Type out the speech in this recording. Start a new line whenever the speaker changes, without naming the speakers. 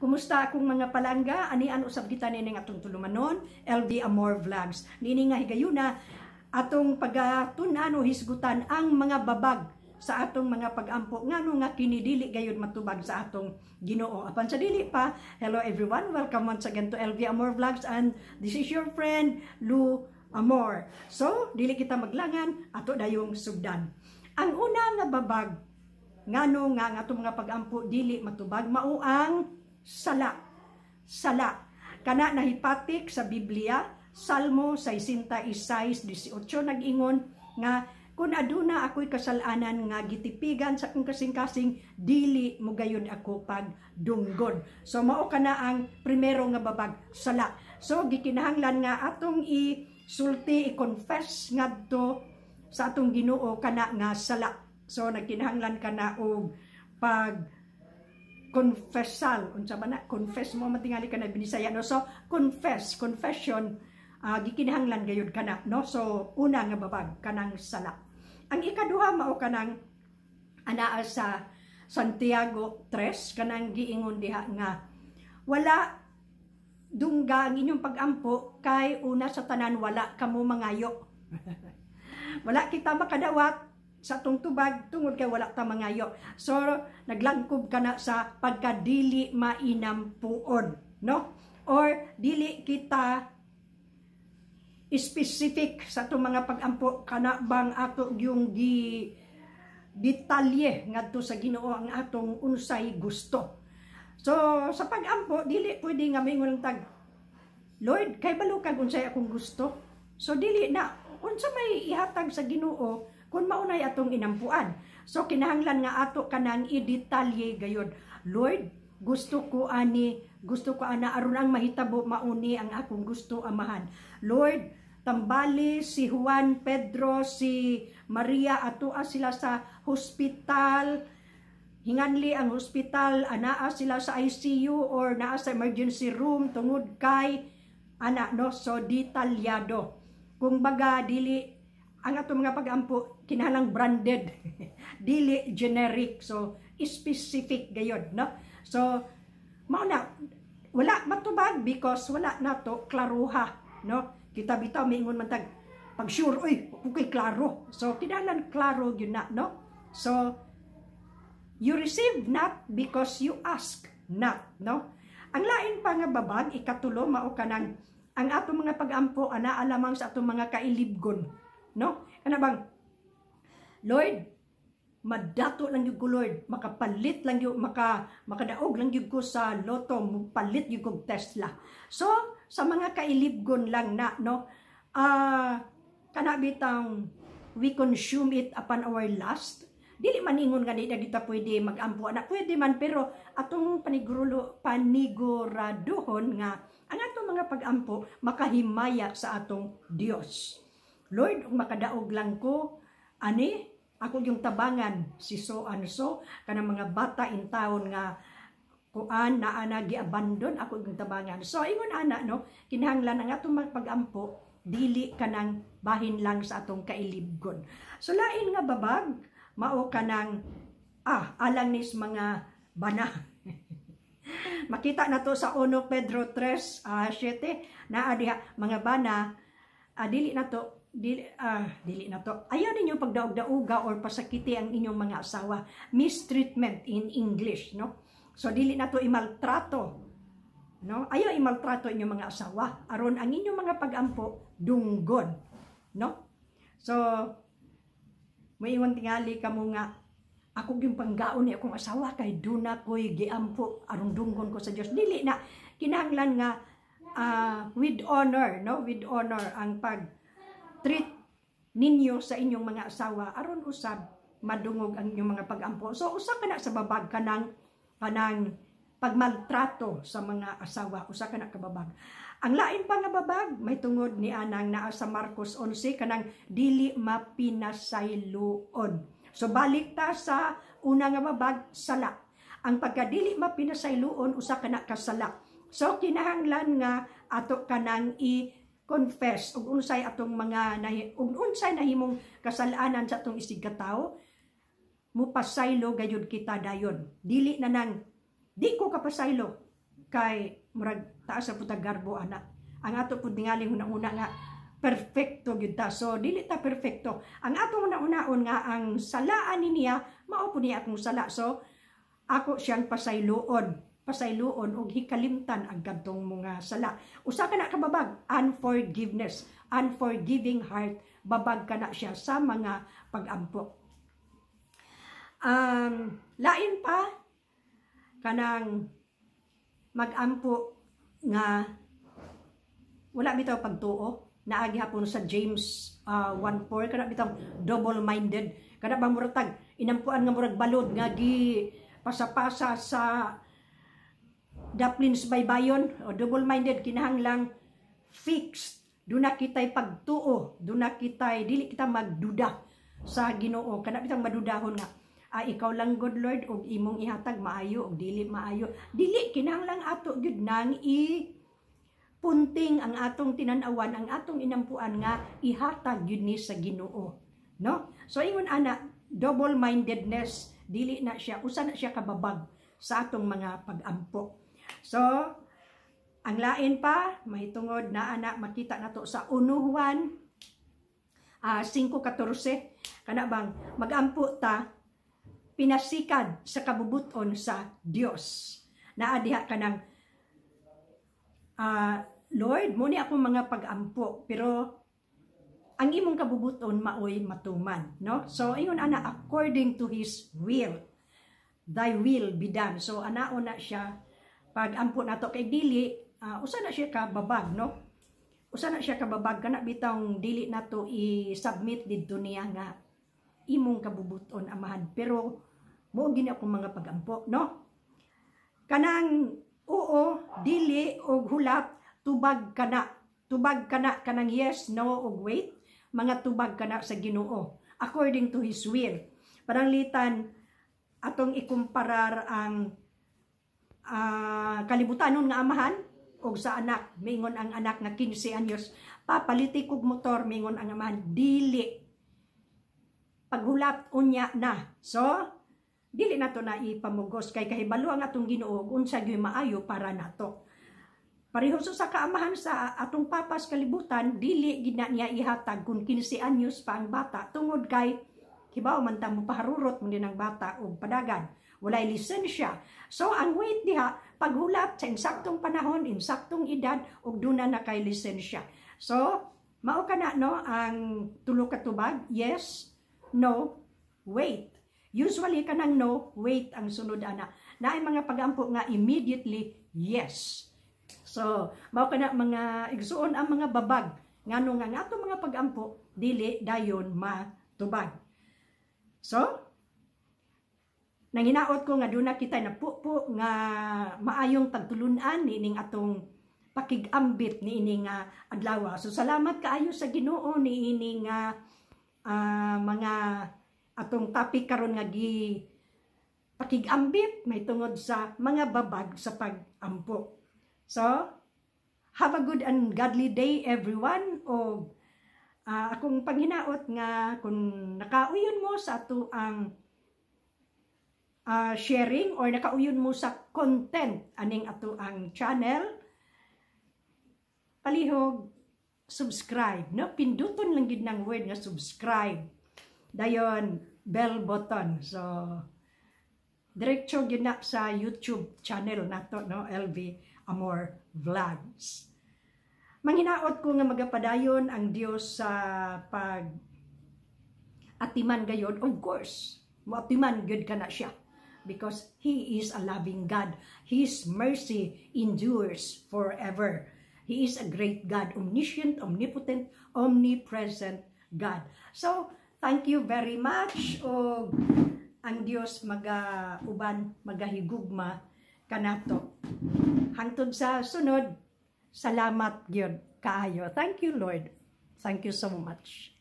Kumusta akong mga palangga? Anian usab kita nining atong tulumanon, LV Amor Vlogs. Nini nga higayuna atong pagatunan o hisgutan ang mga babag sa atong mga pag-ampo ngano nga kinidili gayud matubag sa atong Ginoo. Apan sa dili pa, hello everyone, welcome once again to LV Amor Vlogs, and this is your friend Lou Amor. So, dili kita maglangan, ato dayong sugdan. Ang una nga babag ngano nga atong mga pag-ampo dili matubag mao ang sala. Sala. Kana nahipatik sa Biblia, Salmo 66:18 nag-ingon nga kung aduna ako'y kasalanan nga gitipigan sa kong kasing-kasing, dili mo gayon ako pagdunggod. So mao kana ang primero nga babag, sala. So gikinahanglan nga atong isulti, i-confess ngadto sa atong Ginoo kana nga sala. So nagkinahanglan kana og confessal, unsa ba na, confess mo matingali ka na binisaya, no? So confession, gikinahanglan gayud kana, no? So una nga babag kanang sala. Ang ikaduha mao kanang anaa sa Santiago 3 kanang giingon diha nga wala dungga ang inyong pag-ampo kay una sa tanan wala kamo mangayo. Wala kita makadawat sa atong tubag tungod kay wala ta mangayo. So naglangkob kana sa pagkadili mainampuon, no? Or dili kita specific sa atong mga pag-ampo kana bang ato yung detalye ngadto sa Ginoo ang atong unsay gusto. So sa pag-ampo dili pwede nga mingon tag Lord kay balo kag unsay akong gusto. So dili na unsa may ihatag sa Ginoo kung maunay atong inampuan. So kinahanglan nga ato kanang i-detalye gayud. Lord, gusto ko ani, gusto ko ana aron ang mahitabo mauni ang akong gusto amahan. Lord, tambali si Juan, Pedro, si Maria atua sila sa hospital. Hinganli ang hospital, anaa sila sa ICU or naa sa emergency room tungod kay ana, no? So detalyado. Kung baga dili ang atong mga pag-ampo kinahanglang branded, dili generic, so specific gayod, no? So mao na wala matubag because wala nato klaruha, no? Kita bitaw mingon man tag pag sure oy okay klaro, so kinahanglan klaro gyud na, no? So you receive not because you ask not, no? Ang lain pa nga babag ikatulo mao kanang ang atong mga pag-ampo ana alamang sa atong mga kailibgon, no? Kana bang Lord, madato lang yung ko Lord, makapalit lang yung, makadaog lang yung ko sa loto, palit yung kong Tesla. So, sa mga kailibgon lang na, no, kanabitang we consume it upon our lust, dili man ingon nga na kita pwede mag-ampo, na pwede man, pero atong paniguraduhon nga, ang atong mga pag-ampo, makahimaya sa atong Dios. Lord, makadaog lang ko, ani, ako yung tabangan, si so and so, kanang mga bata in town nga, kuan, naana, gi-abandon, ako yung tabangan. So, ingon ana, no, kinahanglan ang atong pag-ampo, dili kanang bahin lang sa atong kailibgon. So, lain nga babag, mao kanang, alang nis mga bana. Makita na to sa 1 Pedro 3:7, naa diha, mga bana, dili na to, dili na to. Ayaw ninyo pagdaog-dauga or pasakiti ang inyong mga asawa. Mistreatment in English, no? So dili na to imaltrato, no? Ayaw imaltrato inyong mga asawa aron ang inyong mga pag-ampo dunggod, no? So moingon tingali kamo nga ako yung panggaon ni akong asawa kay duna ko'y giampo aron dunggon ko sa Dios. Dili na, kinahanglan nga with honor, no? With honor ang treat ninyo sa inyong mga asawa aron usab madungog ang inyong mga pag-ampo. So usa kana sa babag kanang pagmaltrato sa mga asawa, usa kana ka babag. Ang lain pa nga babag may tungod ni anang naa sa Marcos 11 kanang dili mapinasayloon. So balik ta sa una nga babag, sala. Ang pagkadili mapinasayloon usa kana ka sala. So kinahanglan nga ato kanang confess ug unsay atong mga unsay nahimong kasalanan sa atong isig katawo, mupasaylo gayud kita dayon. Dili na nang di ko kapasaylo kay murag taas sa putag garbo ana. Ang ato pud ningali una-una nga perfecto gyud ta. So dili ta perfecto. Ang ato una-unaon nga ang salaan niya mao pud niya atong sala. So ako siyang pasayloon og hikalimtan ang kadtong mga sala. Usa ka na kababag, unforgiveness, unforgiving heart, babag ka na siya sa mga pag-ampo. Lain pa kanang mag-ampo nga wala bitaw pagtuo, naagi hapon sa James 1:4 kana bitaw double-minded, kana ba murag inampuan nga murag balod nga gi pasapasa sa daplins baybayon, o double-minded, kinahanglang fixed, doon na kita'y pagtuo, doon na kita'y dili kita magduda sa Ginoo, kana bitang madudahon nga ikaw lang God Lord og imong ihatag maayo og dili maayo, dili kinahanglang ato gyud nang punting ang atong tinan-awan, ang atong inampuan nga ihatag gyud ni sa Ginoo, no? So ingon ana, double-mindedness dili na siya, usa na siya kababag sa atong mga pag-ampo. So ang lain pa mahitungod na ana makita nato sa 1 Juan 5:14 kana bang mag-ampo ta pinasikad sa kabubuton sa Dios. Naa diha kanang Lord, muni akong mga pag-ampo, pero ang imong kabubuton maoy matuman, no? So ingon ana, according to His will, thy will be done. So anao na siya pag-ampo nato kay dili usa na siya kababag, no? Usa na siya kababag kana bitang dili nato i-submit didto niya nga imong kabubuton amahan, pero mo gini akong mga pag-ampo, no? Kanang oo, dili og hulat, tubag kana kanang yes, no og wait, mga tubag kana sa Ginoo according to His will. Pananglitan atong ikumparar ang kalibutanon nga amahan og sa anak. Mingon ang anak nga 15 anyos papalitik og motor, mingon ang amahan dili, paghulat unya na. So dili nato na ipamugos kay kahibalo ang atong Ginoo unsa gyud maayo para nato. Pareho sa kaamahan sa atong papas kalibutan, dili gid na niya ihatag kung 15 anyos pa ang bata tungod kay hibaw man ta mo paharurot mo din ang bata og padagan, walay lisensya. So ang wait diha paghulat sa insaktong panahon, insaktong edad ug duna na kay lisensya. So mao kana no ang tulo ka tubag, yes, no, wait. Usually kanang no, wait ang sunod ana. Naay mga pag-ampo nga immediately yes. So mao kana mga igsuon ang mga babag ngano nga ato mga pag-ampo dili dayon matubag. So nanginaot ko nga duna kita napupo nga maayong pagtulunan niining atong pakigambit niining adlaw. So salamat kaayo sa Ginoo niining mga atong topic karon nga gi pakigambit may tungod sa mga babag sa pag-ampo. So have a good and godly day everyone. O akong panghinaot nga kung nakauyon mo sa ato ang sharing or nakauyon mo sa content aning ato ang channel, palihog subscribe, no? Pinduton lang gid ng word nga subscribe. Dayon bell button. So diretso gyud na sa YouTube channel nato, no? LV Amor Vlogs. Manghinaot ko nga magapadayon ang Dios sa pag atiman gayod. Of course, moatiman gyud kana siya because He is a loving God. His mercy endures forever. He is a great God, omniscient, omnipotent, omnipresent God. So thank you very much. O ang Dios magauban, magahigugma kanato. Hangtod sa sunod, salamat gyud kaayo. Thank you, Lord. Thank you so much.